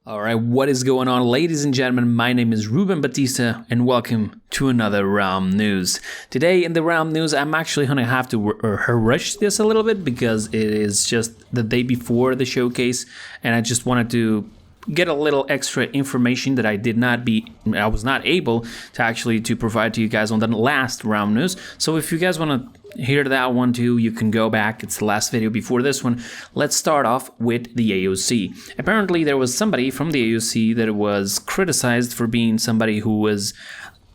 All right, what is going on, ladies and gentlemen? My name is Ruben Batista, and welcome to another Realm News. Today in the Realm News, I'm actually going to have to rush this a little bit because it is just the day before the showcase, and I just wanted to get a little extra information that I was not able to actually provide to you guys on the last Realm News. So if you guys want to hear that one too, you can go back. It's the last video before this one. Let's start off with the AOC. Apparently there was somebody from the AOC that was criticized for being somebody who was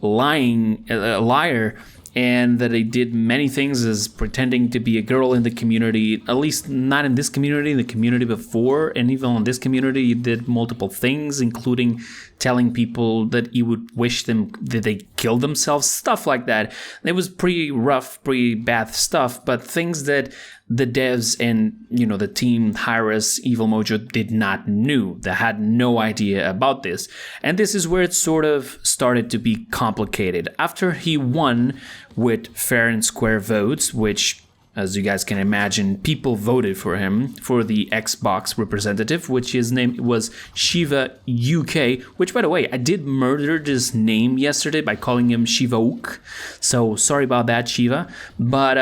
lying, a liar, and that they did many things as pretending to be a girl in the community, at least not in this community, in the community before, and even in this community he did multiple things, including telling people that he would wish them that they kill themselves, stuff like that. It was pretty rough, pretty bad stuff, but things that the devs and, the team Hi-Rez, Evil Mojo did not know. They had no idea about this. And this is where it sort of started to be complicated. After he won with fair and square votes, which, as you guys can imagine, people voted for him for the Xbox representative, which his name was Shiva UK, which, by the way, I did murder this name yesterday by calling him Shiva UK. So sorry about that, Shiva. But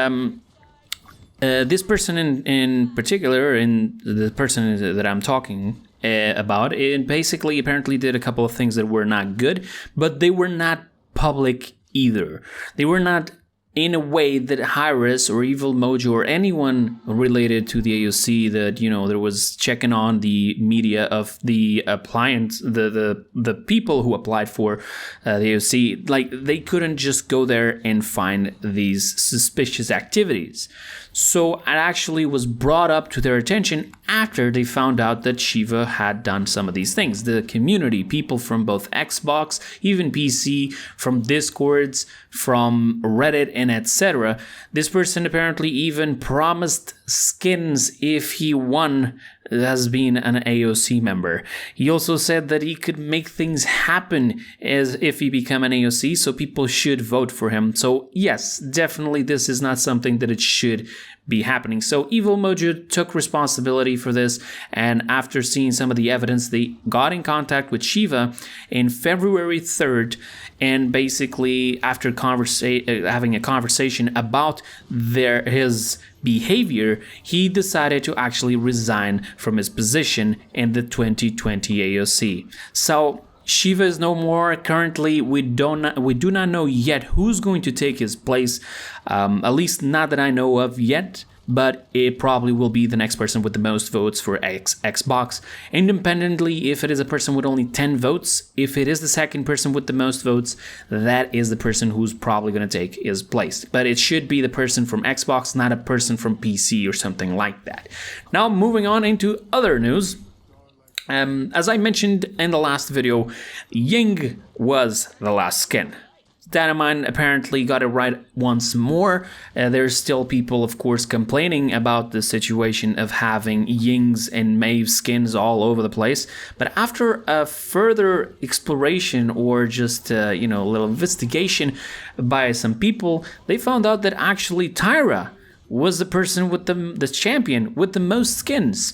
this person in particular, and the person that I'm talking about, it basically apparently did a couple of things that were not good, but they were not public either. They were not in a way that Hi-Rez or Evil Mojo or anyone related to the AOC that, there was checking on the media of the appliance, the people who applied for the AOC, like they couldn't just go there and find these suspicious activities. So it actually was brought up to their attention after they found out that Shiva had done some of these things. The community, people from both Xbox, even PC, from Discords, from Reddit, and etc. This person apparently even promised skins if he won as being an AOC member. He also said that he could make things happen as if he become an AOC, so people should vote for him. So yes, definitely this is not something that it should be happening. So Evil Mojo took responsibility for this, and after seeing some of the evidence, they got in contact with Shiva in February 3rd, and basically after having a conversation about his behavior, he decided to actually resign from his position in the 2020 AOC. So Shiva is no more. Currently, we do not know yet who's going to take his place, at least not that I know of yet. But it probably will be the next person with the most votes for Xbox. Independently, if it is a person with only 10 votes, if it is the second person with the most votes, that is the person who's probably going to take his place. But it should be the person from Xbox, not a person from PC or something like that. Now, moving on into other news. As I mentioned in the last video, Ying was the last skin. Dynamine apparently got it right once more. There's still people, of course, complaining about the situation of having Ying's and Maeve's skins all over the place. But after a further exploration or just a little investigation by some people, they found out that actually Tyra was the person with the champion with the most skins,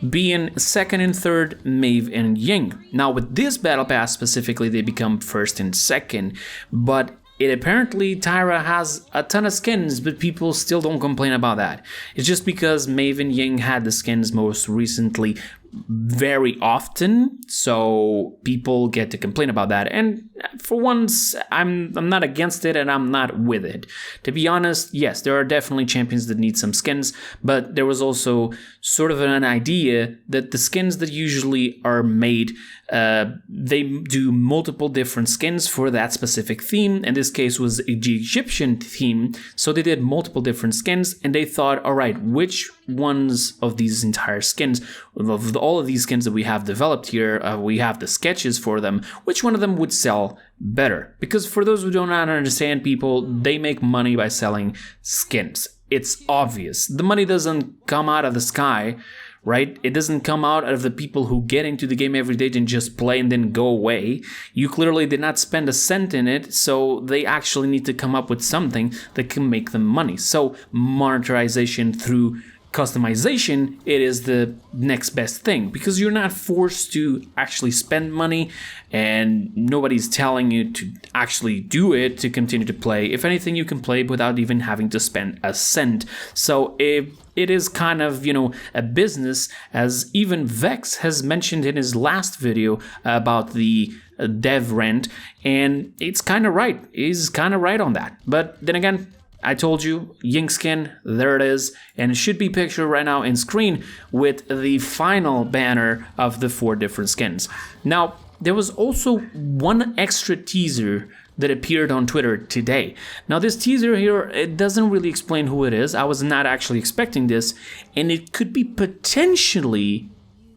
being second and third Maeve and Ying. Now with this battle pass specifically, they become first and second, but apparently Tyra has a ton of skins, but people still don't complain about that. It's just because Maeve and Ying had the skins most recently very often, so people get to complain about that. And for once, I'm not against it and I'm not with it. To be honest, yes, there are definitely champions that need some skins, but there was also sort of an idea that the skins that usually are made, they do multiple different skins for that specific theme. In this case was the Egyptian theme, so they did multiple different skins, and they thought, all right, which ones of these entire skins, of all of these skins that we have developed here, we have the sketches for them, which one of them would sell better? Because for those who do not understand, people, they make money by selling skins. It's obvious. The money doesn't come out of the sky, right? It doesn't come out of the people who get into the game every day and just play and then go away. You clearly did not spend a cent in it, so they actually need to come up with something that can make them money. So monetization through customization, it is the next best thing because you're not forced to actually spend money and nobody's telling you to actually do it to continue to play. If anything, you can play without even having to spend a cent. So it is kind of, a business, as even Vex has mentioned in his last video about the dev rent, and it's kind of right. He's kind of right on that. But then again, I told you, Ying skin, there it is, and it should be pictured right now in screen with the final banner of the 4 different skins. Now, there was also one extra teaser that appeared on Twitter today. Now, this teaser here, it doesn't really explain who it is. I was not actually expecting this, and it could be potentially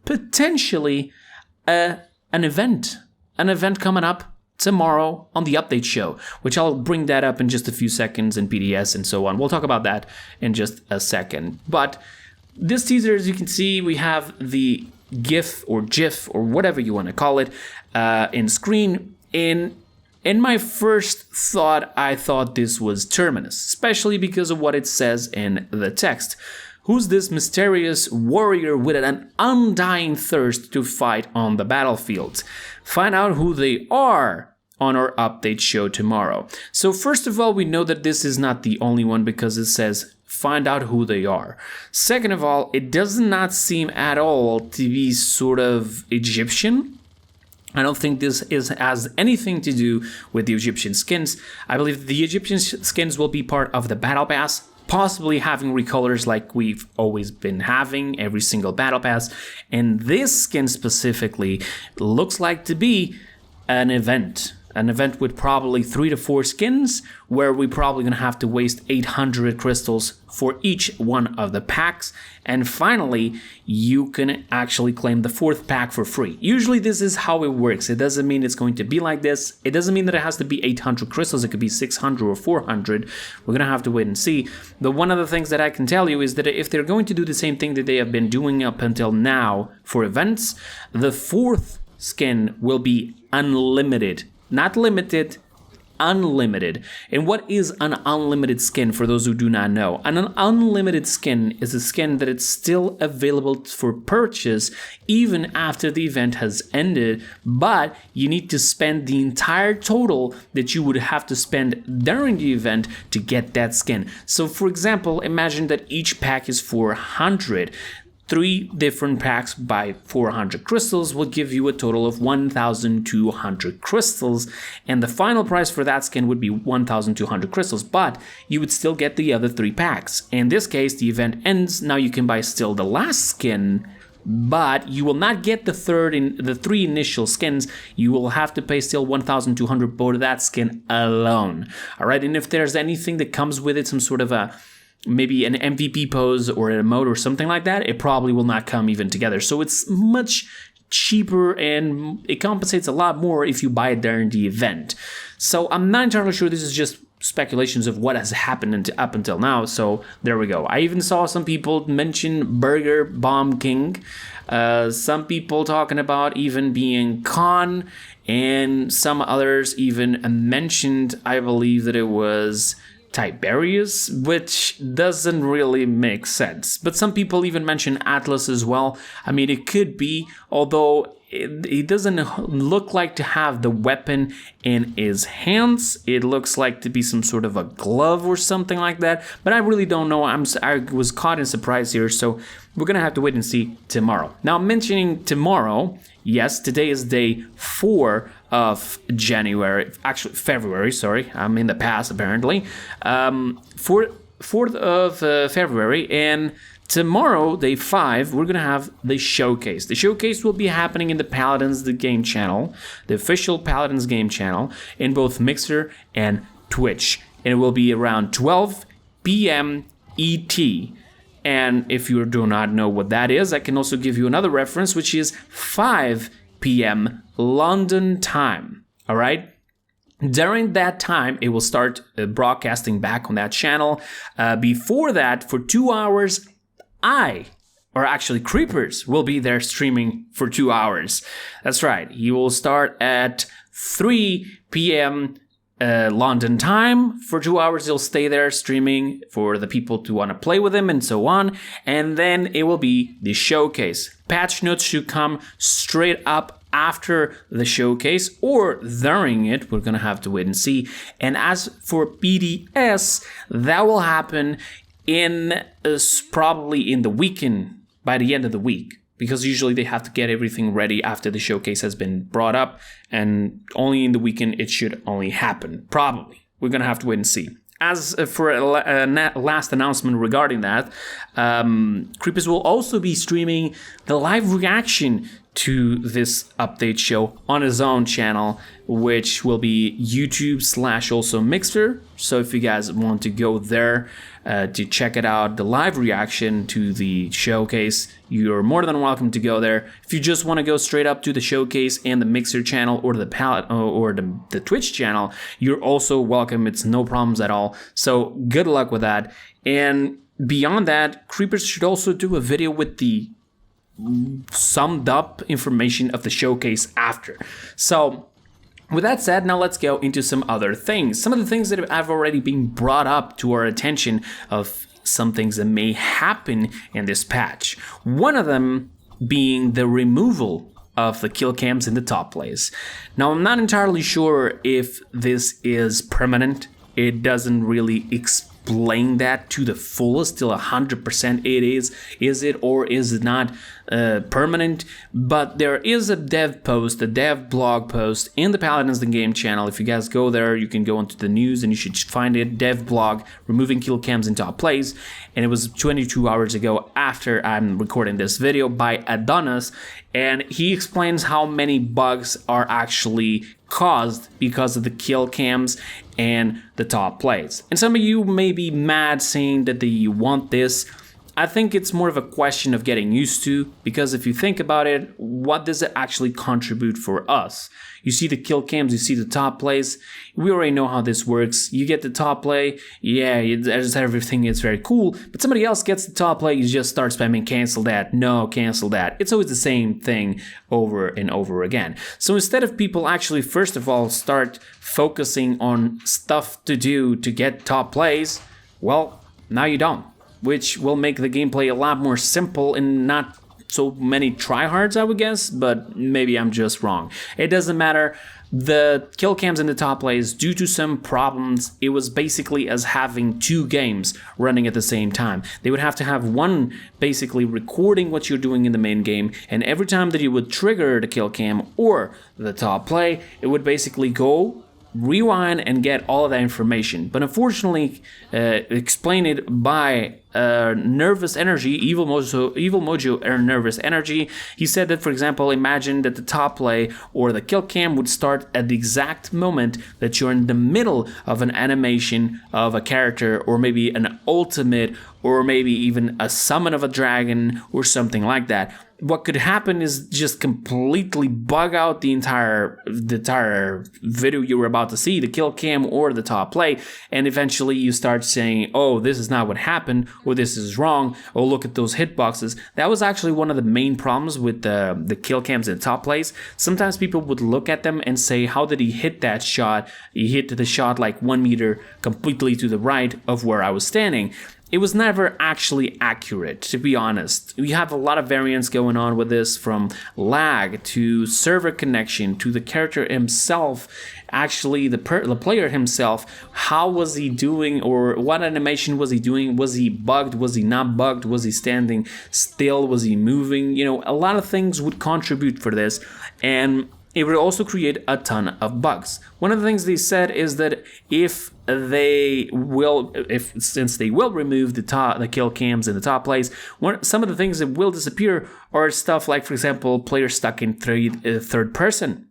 an event coming up tomorrow on the update show, which I'll bring that up in just a few seconds in PDS and so on. We'll talk about that in just a second. But this teaser, as you can see, we have the GIF or whatever you want to call it in screen. In my first thought, I thought this was Terminus, especially because of what it says in the text. Who's this mysterious warrior with an undying thirst to fight on the battlefield? Find out who they are on our update show tomorrow. So first of all, we know that this is not the only one because it says find out who they are. Second of all, it does not seem at all to be sort of Egyptian. I don't think this has anything to do with the Egyptian skins. I believe the Egyptian skins will be part of the Battle Pass, possibly having recolors like we've always been having every single Battle Pass. And this skin specifically looks like to be an event with probably 3 to 4 skins, where we're probably going to have to waste 800 crystals for each one of the packs. And finally, you can actually claim the 4th pack for free. Usually this is how it works. It doesn't mean it's going to be like this. It doesn't mean that it has to be 800 crystals. It could be 600 or 400. We're going to have to wait and see. But one of the things that I can tell you is that if they're going to do the same thing that they have been doing up until now for events, the 4th skin will be unlimited. Not limited, unlimited. And what is an unlimited skin for those who do not know? An unlimited skin is a skin that it's still available for purchase even after the event has ended, but you need to spend the entire total that you would have to spend during the event to get that skin. So for example, imagine that each pack is 400. 3 different packs by 400 crystals will give you a total of 1,200 crystals, and the final price for that skin would be 1,200 crystals, but you would still get the other 3 packs. In this case, the event ends, now you can buy still the last skin, but you will not get the 3 initial skins. You will have to pay still 1,200 for that skin alone. All right, and if there's anything that comes with it, some sort of maybe an MVP pose or an emote or something like that, it probably will not come even together. So it's much cheaper and it compensates a lot more if you buy it during the event. So I'm not entirely sure. This is just speculations of what has happened up until now. So there we go. I even saw some people mention Burger Bomb King. Some people talking about even being Khan, and some others even mentioned, I believe that it was Tiberius, which doesn't really make sense. But some people even mention Atlas as well. I mean, it could be, although it doesn't look like to have the weapon in his hands. It looks like to be some sort of a glove or something like that. But I really don't know. I was caught in surprise here, so we're going to have to wait and see tomorrow. Now, mentioning tomorrow, yes, today is day 4 of January, actually February, sorry, I'm in the past apparently, 4th of February, and tomorrow, day 5, we're going to have the showcase. The showcase will be happening in the Paladins, the game channel, the official Paladins game channel, in both Mixer and Twitch, and it will be around 12 p.m. ET. And if you do not know what that is, I can also give you another reference, which is 5 p.m. London time. All right? During that time, it will start broadcasting back on that channel. Before that, for 2 hours, Kreepers will be there streaming for 2 hours. That's right. He will start at 3 p.m. London time for 2 hours. He'll stay there streaming for the people to want to play with him and so on. And then it will be the showcase. Patch notes should come straight up after the showcase or during it. We're going to have to wait and see. And as for BDS, that will happen probably in the weekend, by the end of the week. Because usually they have to get everything ready after the showcase has been brought up. And only in the weekend it should only happen. Probably. We're going to have to wait and see. As for a last announcement regarding that, Kreepers will also be streaming the live reaction to this update show on his own channel, which will be YouTube / also Mixer. So if you guys want to go there to check it out, the live reaction to the showcase, you're more than welcome to go there. If you just want to go straight up to the showcase and the Mixer channel or the the Twitch channel, you're also welcome. It's no problems at all. So good luck with that. And beyond that, Kreepers should also do a video with the summed up information of the showcase after. So with that said, now let's go into some other things. Some of the things that have already been brought up to our attention of some things that may happen in this patch. One of them being the removal of the kill cams in the top place. Now, I'm not entirely sure if this is permanent. It doesn't really explain that to the fullest till 100% it is it or is it not permanent. But there is a dev blog post in the Paladins the Game channel. If you guys go there, you can go into the news and you should find it, dev blog removing kill cams in top plays. And it was 22 hours ago after I'm recording this video by Adonis, and he explains how many bugs are actually caused because of the kill cams and the top plays. And some of you may be mad saying that you want this. I think it's more of a question of getting used to, because if you think about it, what does it actually contribute for us? You see the kill cams, you see the top plays. We already know how this works. You get the top play, yeah, there's everything, it's very cool. But somebody else gets the top play, you just start spamming cancel that, no, cancel that. It's always the same thing over and over again. So instead of people actually, first of all, start focusing on stuff to do to get top plays, well, now you don't. Which will make the gameplay a lot more simple and not so many tryhards, I would guess, but maybe I'm just wrong. It doesn't matter. The kill cams in the top plays, due to some problems, it was basically as having two games running at the same time. They would have to have one basically recording what you're doing in the main game, and every time that you would trigger the kill cam or the top play, it would basically go rewind and get all of that information. But unfortunately, explained by Nervous Energy, Evil Mojo or Nervous Energy, he said that, for example, imagine that the top play or the kill cam would start at the exact moment that you're in the middle of an animation of a character, or maybe an ultimate, or maybe even a summon of a dragon or something like that. What could happen is just completely bug out the entire video you were about to see, the kill cam or the top play, and eventually you start saying, oh, this is not what happened, or this is wrong, or look at those hitboxes. That was actually one of the main problems with the kill cams and top plays. Sometimes people would look at them and say, how did he hit that shot? He hit the shot like 1 meter completely to the right of where I was standing. It was never actually accurate, to be honest. We have a lot of variance going on with this, from lag to server connection to the character himself, actually the player himself. How was he doing, or what animation was he doing? Was he bugged? Was he not bugged? Was he standing still? Was he moving? You know, a lot of things would contribute for this, and it would also create a ton of bugs. One of the things they said is that since they will remove the kill cams and the top plays, some of the things that will disappear are stuff like, for example, players stuck in third person.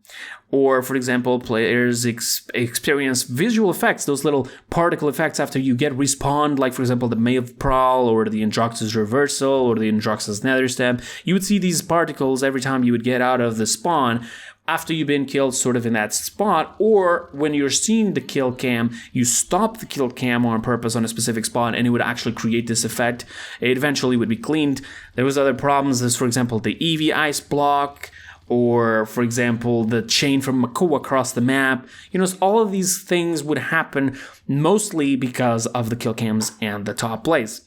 Or, for example, players experience visual effects, those little particle effects after you get respawned, like, for example, the Maeve Prowl or the Androxus Reversal or the Androxus Nether Stab. You would see these particles every time you would get out of the spawn after you've been killed sort of in that spot, or when you're seeing the kill cam, you stop the kill cam on purpose on a specific spot and it would actually create this effect. It eventually would be cleaned. There was other problems, as for example the Eevee Ice Block, or for example, the chain from Mako across the map. You know, all of these things would happen mostly because of the kill cams and the top plays.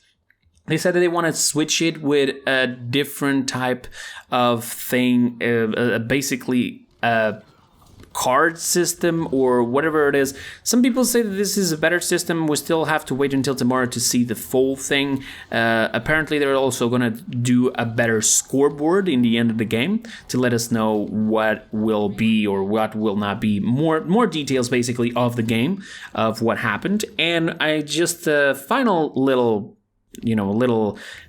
They said that they want to switch it with a different type of thing, basically a card system or whatever it is. Some people say that this is a better system. We still have to wait until tomorrow to see the full thing. Apparently, they're also going to do a better scoreboard in the end of the game to let us know what will be or what will not be. More details, basically, of the game, of what happened. And I just, final little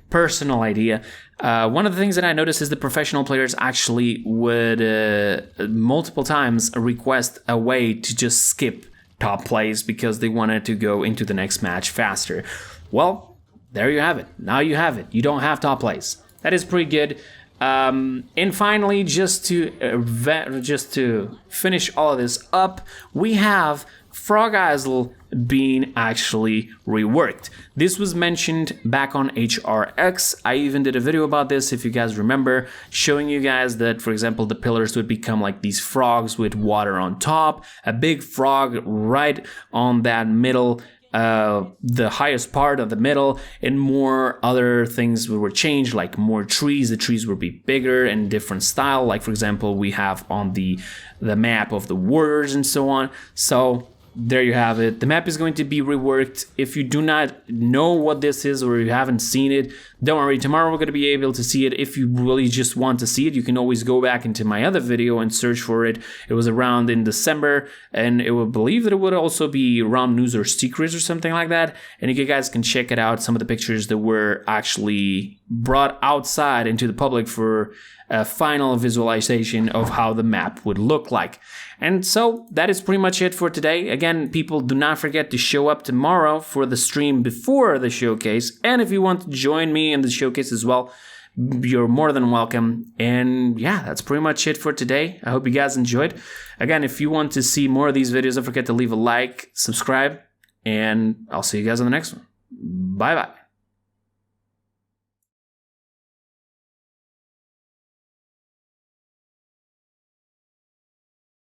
personal idea. One of the things that I noticed is the professional players actually would multiple times request a way to just skip top plays because they wanted to go into the next match faster. Well, there you have it. Now you have it. You don't have top plays. That is pretty good. And finally, just to finish all of this up, we have Frog Isle being actually reworked. This was mentioned back on HRX. I even did a video about this, if you guys remember, showing you guys that, for example, the pillars would become like these frogs with water on top, a big frog right on that middle, the highest part of the middle, and more other things were changed, like more trees. The trees would be bigger and different style, like for example we have on the map of the warriors and so on. So there you have it. The map is going to be reworked. If you do not know what this is or you haven't seen it, don't worry, tomorrow we're going to be able to see it. If you really just want to see it, you can always go back into my other video and search for it. It was around in December, and it would believe that it would also be around news or secrets or something like that. And you guys can check it out, some of the pictures that were actually brought outside into the public for a final visualization of how the map would look like. And so that is pretty much it for today. Again, people, do not forget to show up tomorrow for the stream before the showcase. And if you want to join me in the showcase as well, you're more than welcome. And yeah, that's pretty much it for today. I hope you guys enjoyed. Again, if you want to see more of these videos, don't forget to leave a like, subscribe, and I'll see you guys on the next one. Bye-bye.